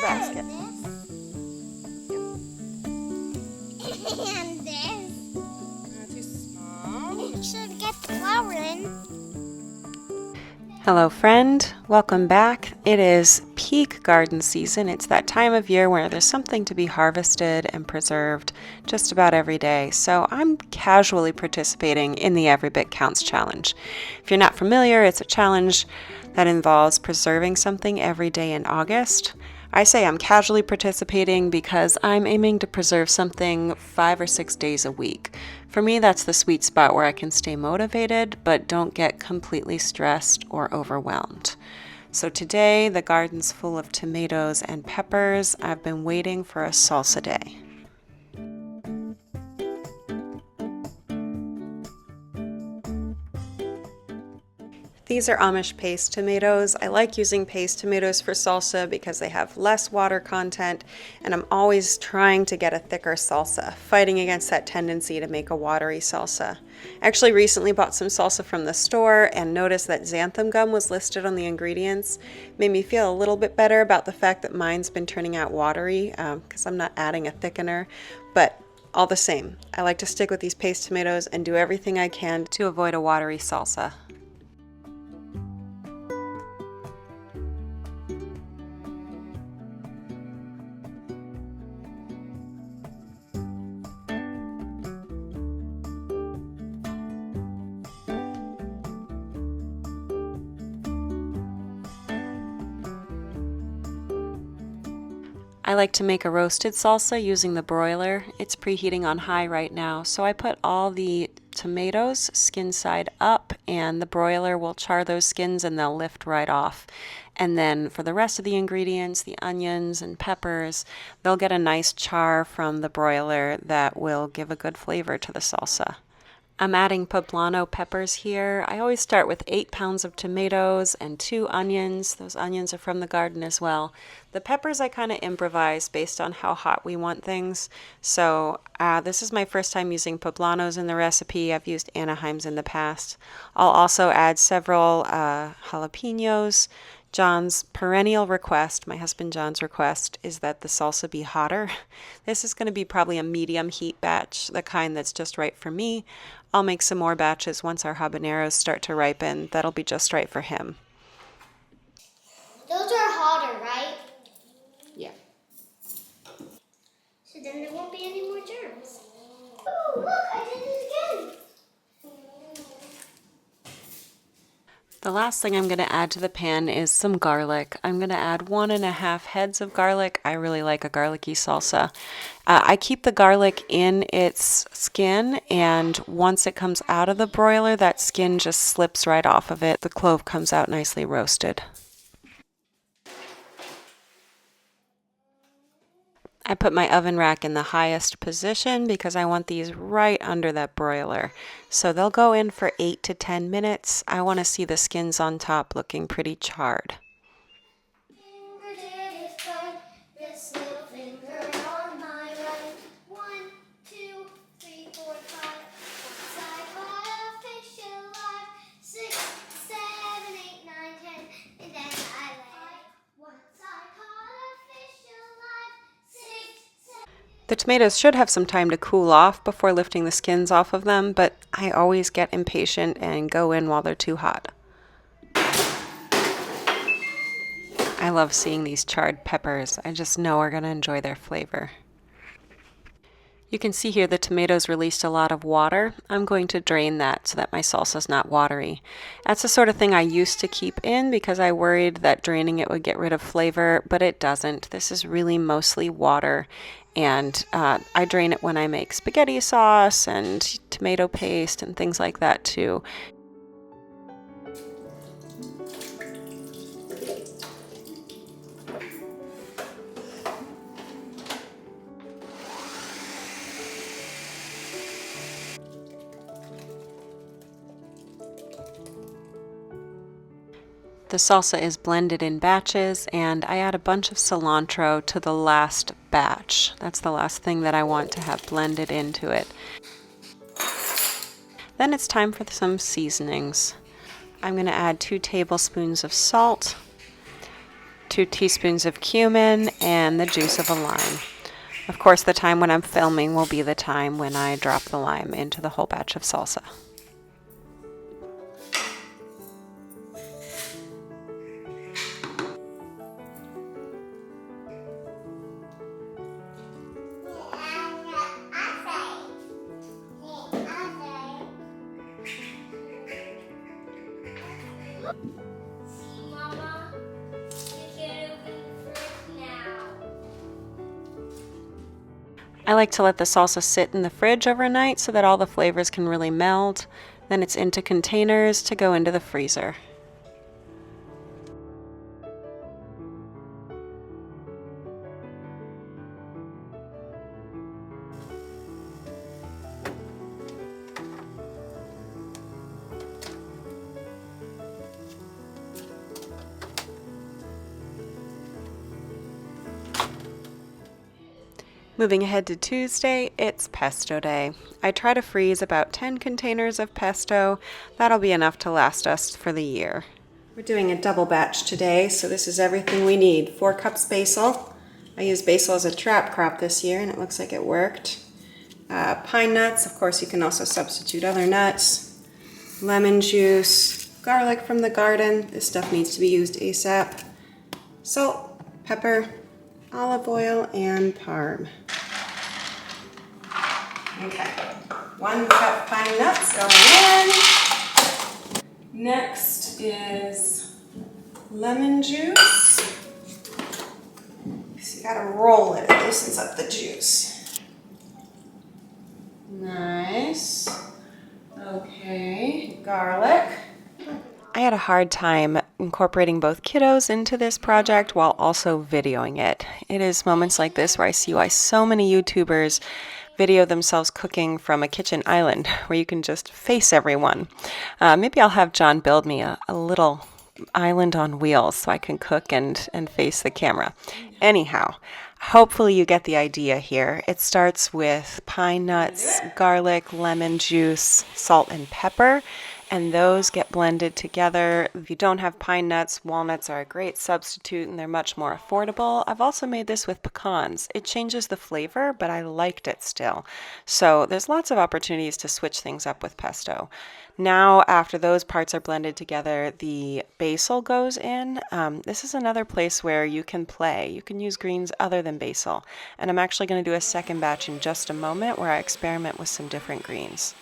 basket. And this. Too small. You should get the flour in. Hello friend, welcome back. It is peak garden season. It's that time of year where there's something to be harvested and preserved just about every day. So I'm casually participating in the Every Bit Counts challenge. If you're not familiar, it's a challenge that involves preserving something every day in August. I say I'm casually participating because I'm aiming to preserve something 5 or 6 days a week. For me, that's the sweet spot where I can stay motivated but don't get completely stressed or overwhelmed. So today, the garden's full of tomatoes and peppers. I've been waiting for a salsa day. These are Amish paste tomatoes. I like using paste tomatoes for salsa because they have less water content, and I'm always trying to get a thicker salsa, fighting against that tendency to make a watery salsa. I actually recently bought some salsa from the store and noticed that xanthan gum was listed on the ingredients. Made me feel a little bit better about the fact that mine's been turning out watery because I'm not adding a thickener, but all the same, I like to stick with these paste tomatoes and do everything I can to avoid a watery salsa. I like to make a roasted salsa using the broiler. It's preheating on high right now, so I put all the tomatoes skin side up, and the broiler will char those skins and they'll lift right off. And then for the rest of the ingredients, the onions and peppers, they'll get a nice char from the broiler that will give a good flavor to the salsa. I'm adding poblano peppers here. I always start with 8 pounds of tomatoes and 2 onions. Those onions are from the garden as well. The peppers I kind of improvise based on how hot we want things. So this is my first time using poblanos in the recipe. I've used Anaheims in the past. I'll also add several jalapenos. John's perennial request, my husband John's request, is that the salsa be hotter. This is going to be probably a medium heat batch, the kind that's just right for me. I'll make some more batches once our habaneros start to ripen. That'll be just right for him. Those are hotter, right? Yeah. So then there won't be any more germs. Oh, look, I did it again. The last thing I'm going to add to the pan is some garlic. I'm going to add 1.5 heads of garlic. I really like a garlicky salsa. I keep the garlic in its skin, and once it comes out of the broiler, that skin just slips right off of it. The clove comes out nicely roasted. I put my oven rack in the highest position because I want these right under that broiler. So they'll go in for 8 to 10 minutes. I want to see the skins on top looking pretty charred. This little finger on my right. 1, 2, 3, 4, 5. Once I caught a fish alive. 6, 7, 8, 9, 10. And then I lay. Once I caught a fish alive. 6, 7. The tomatoes should have some time to cool off before lifting the skins off of them, but I always get impatient and go in while they're too hot. I love seeing these charred peppers. I just know we're going to enjoy their flavor. You can see here the tomatoes released a lot of water. I'm going to drain that so that my salsa is not watery. That's the sort of thing I used to keep in because I worried that draining it would get rid of flavor, but it doesn't. This is really mostly water, and I drain it when I make spaghetti sauce and tomato paste and things like that too. The salsa is blended in batches, and I add a bunch of cilantro to the last batch. That's the last thing that I want to have blended into it. Then it's time for some seasonings. I'm going to add 2 tablespoons of salt, 2 teaspoons of cumin, and the juice of a lime. Of course, the time when I'm filming will be the time when I drop the lime into the whole batch of salsa. Mama, you can't open the fridge now. I like to let the salsa sit in the fridge overnight so that all the flavors can really meld. Then it's into containers to go into the freezer. Moving ahead to Tuesday, it's pesto day. I try to freeze about 10 containers of pesto. That'll be enough to last us for the year. We're doing a double batch today, so this is everything we need. 4 cups basil. I used basil as a trap crop this year, and it looks like it worked. Pine nuts, of course you can also substitute other nuts. Lemon juice, garlic from the garden. This stuff needs to be used ASAP. Salt, pepper, olive oil, and parm. Okay, 1 cup pine nuts going in. Next is lemon juice. So you gotta roll it, it loosens up the juice. Nice. Okay, garlic. I had a hard time incorporating both kiddos into this project while also videoing it. It is moments like this where I see why so many YouTubers video themselves cooking from a kitchen island where you can just face everyone. Maybe I'll have John build me a little island on wheels so I can cook and face the camera. Anyhow, hopefully you get the idea here. It starts with pine nuts, garlic, lemon juice, salt, and pepper, and those get blended together. If you don't have pine nuts, walnuts are a great substitute and they're much more affordable. I've also made this with pecans. It changes the flavor, but I liked it still. So there's lots of opportunities to switch things up with pesto. Now, after those parts are blended together, the basil goes in. This is another place where you can play. You can use greens other than basil. And I'm actually going to do a second batch in just a moment where I experiment with some different greens.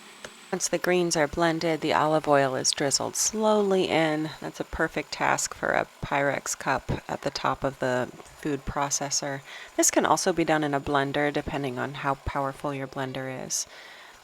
Once the greens are blended, the olive oil is drizzled slowly in. That's a perfect task for a Pyrex cup at the top of the food processor. This can also be done in a blender depending on how powerful your blender is.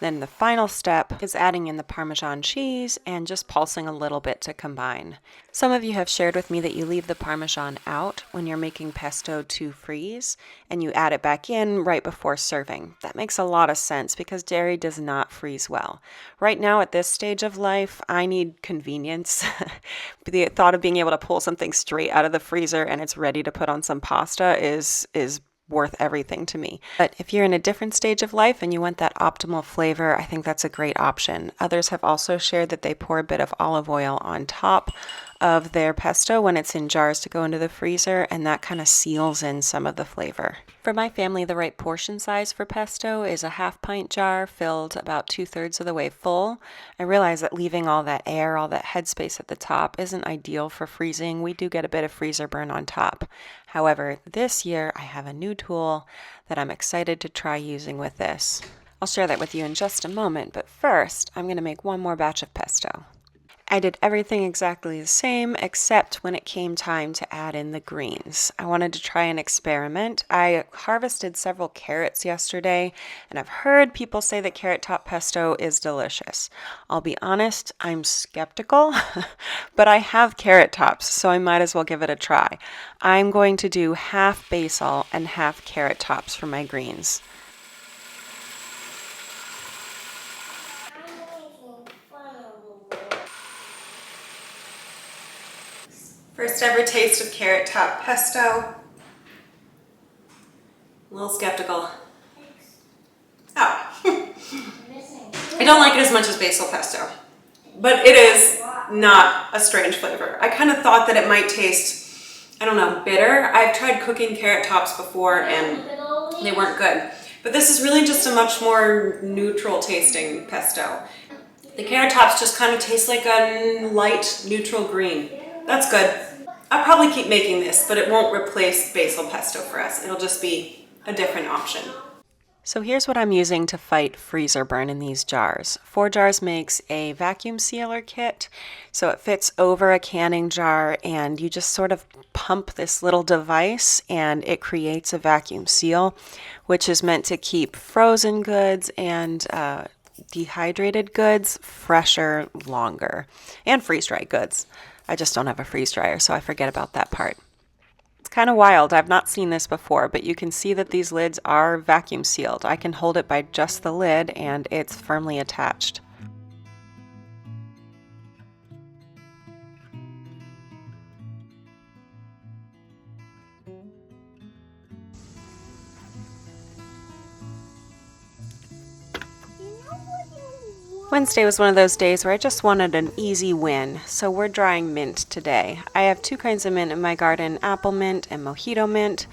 Then the final step is adding in the Parmesan cheese and just pulsing a little bit to combine. Some of you have shared with me that you leave the Parmesan out when you're making pesto to freeze and you add it back in right before serving. That makes a lot of sense because dairy does not freeze well. Right now at this stage of life, I need convenience. The thought of being able to pull something straight out of the freezer and it's ready to put on some pasta is worth everything to me. But if you're in a different stage of life and you want that optimal flavor, I think that's a great option. Others have also shared that they pour a bit of olive oil on top of their pesto when it's in jars to go into the freezer, and that kind of seals in some of the flavor. For my family, the right portion size for pesto is a 1/2 pint jar filled about 2/3 of the way full. I realize that leaving all that air, all that headspace at the top isn't ideal for freezing. We do get a bit of freezer burn on top. However, this year I have a new tool that I'm excited to try using with this. I'll share that with you in just a moment, but first I'm going to make one more batch of pesto. I did everything exactly the same except when it came time to add in the greens. I wanted to try an experiment. I harvested several carrots yesterday, and I've heard people say that carrot top pesto is delicious. I'll be honest, I'm skeptical, but I have carrot tops, so I might as well give it a try. I'm going to do 1/2 basil and 1/2 carrot tops for my greens. First ever taste of carrot top pesto. A little skeptical. Oh. I don't like it as much as basil pesto, but it is not a strange flavor. I kind of thought that it might taste I don't know, bitter. I've tried cooking carrot tops before and they weren't good. But this is really just a much more neutral tasting pesto. The carrot tops just kind of taste like a light neutral green. That's good. I'll probably keep making this, but it won't replace basil pesto for us. It'll just be a different option. So here's what I'm using to fight freezer burn in these jars. 4 jars makes a vacuum sealer kit. So it fits over a canning jar and you just sort of pump this little device and it creates a vacuum seal, which is meant to keep frozen goods and dehydrated goods fresher longer, and freeze-dried goods. I just don't have a freeze dryer, so I forget about that part. It's kind of wild. I've not seen this before, but you can see that these lids are vacuum sealed. I can hold it by just the lid and it's firmly attached. Wednesday was one of those days where I just wanted an easy win, so we're drying mint today. I have 2 kinds of mint in my garden, apple mint and mojito mint.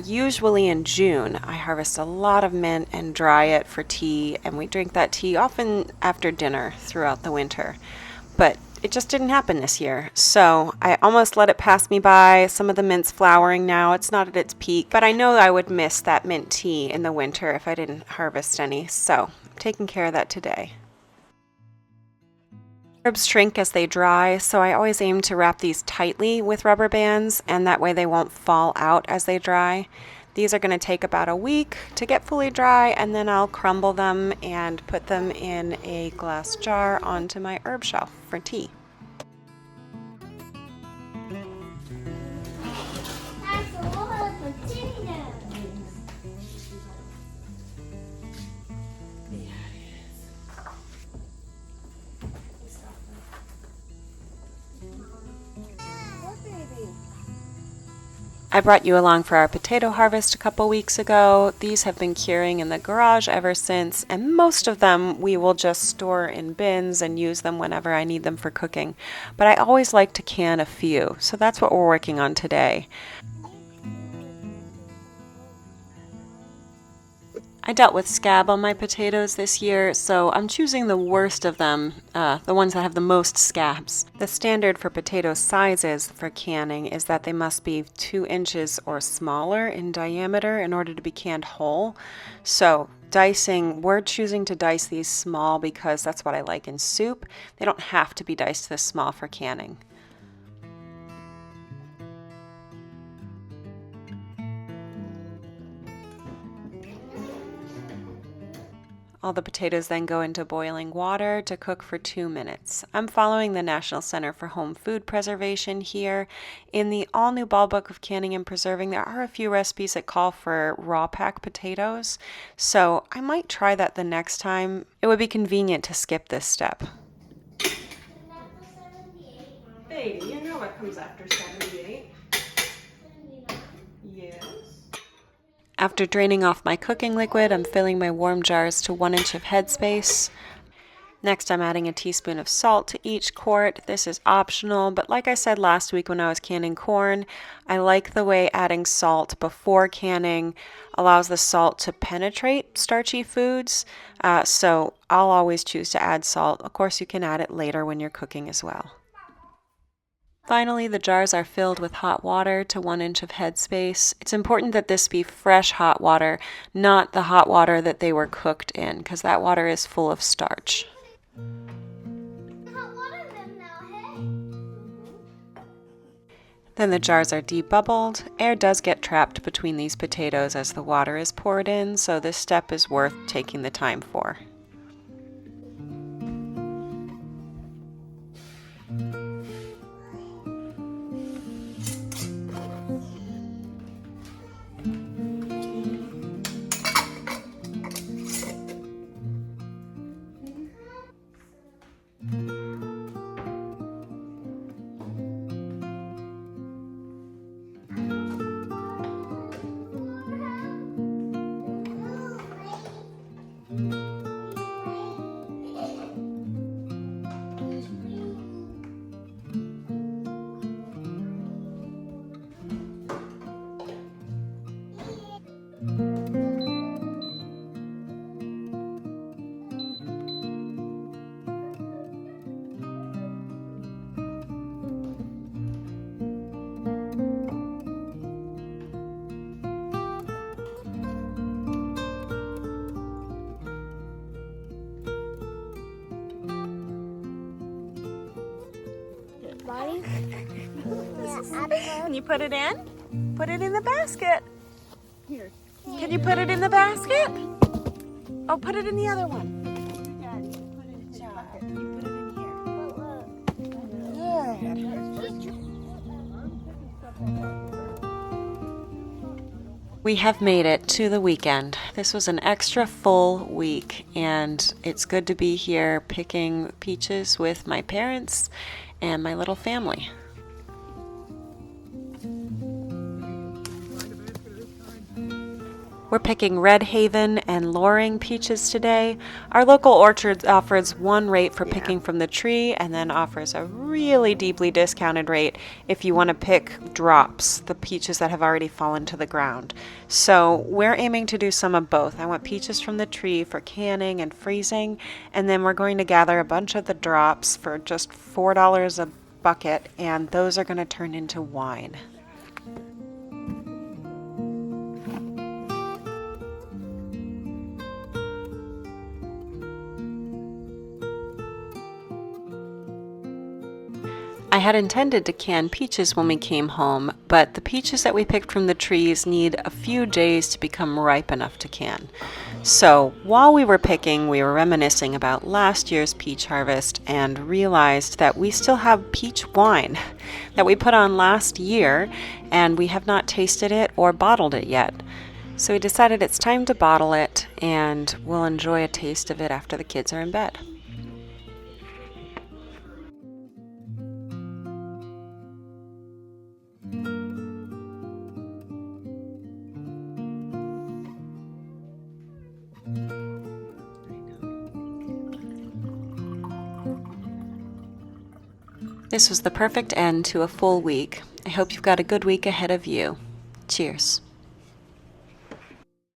Usually in June, I harvest a lot of mint and dry it for tea, and we drink that tea often after dinner throughout the winter. But it just didn't happen this year, so I almost let it pass me by. Some of the mint's flowering now. It's not at its peak, but I know I would miss that mint tea in the winter if I didn't harvest any, so I'm taking care of that today. Herbs shrink as they dry, so I always aim to wrap these tightly with rubber bands, and that way they won't fall out as they dry. These are going to take about a week to get fully dry, and then I'll crumble them and put them in a glass jar onto my herb shelf for tea. That's a lot of potatoes. I brought you along for our potato harvest a couple weeks ago. These have been curing in the garage ever since, and most of them we will just store in bins and use them whenever I need them for cooking. But I always like to can a few, so that's what we're working on today. I dealt with scab on my potatoes this year, so I'm choosing the worst of them, the ones that have the most scabs. The standard for potato sizes for canning is that they must be 2 inches or smaller in diameter in order to be canned whole. So dicing, we're choosing to dice these small because that's what I like in soup. They don't have to be diced this small for canning. All the potatoes then go into boiling water to cook for 2 minutes. I'm following the National Center for Home Food Preservation here. In the all-new Ball Book of Canning and Preserving, there are a few recipes that call for raw pack potatoes, so I might try that the next time. It would be convenient to skip this step. Baby, you know what comes after 78. Yes. After draining off my cooking liquid, I'm filling my warm jars to 1 inch of headspace. Next, I'm adding a teaspoon of salt to each quart. This is optional, but like I said last week when I was canning corn, I like the way adding salt before canning allows the salt to penetrate starchy foods, so I'll always choose to add salt. Of course, you can add it later when you're cooking as well. Finally, the jars are filled with hot water to 1 inch of headspace. It's important that this be fresh hot water, not the hot water that they were cooked in, because that water is full of starch. Then the jars are debubbled. Air does get trapped between these potatoes as the water is poured in, so this step is worth taking the time for. Yes. Can you put it in? Put it in the basket. Here. Can you put it in the basket? Oh, put it in the other one. We have made it to the weekend. This was an extra full week, and it's good to be here picking peaches with my parents and my little family. We're picking Red Haven and Loring peaches today. Our local orchard offers one rate for picking from the tree and then offers a really deeply discounted rate if you want to pick drops, the peaches that have already fallen to the ground. So we're aiming to do some of both. I want peaches from the tree for canning and freezing, and then we're going to gather a bunch of the drops for just $4 a bucket, and those are going to turn into wine. I had intended to can peaches when we came home, but the peaches that we picked from the trees need a few days to become ripe enough to can. So while we were picking, we were reminiscing about last year's peach harvest and realized that we still have peach wine that we put on last year, and we have not tasted it or bottled it yet. So we decided it's time to bottle it, and we'll enjoy a taste of it after the kids are in bed. This was the perfect end to a full week. I hope you've got a good week ahead of you. Cheers.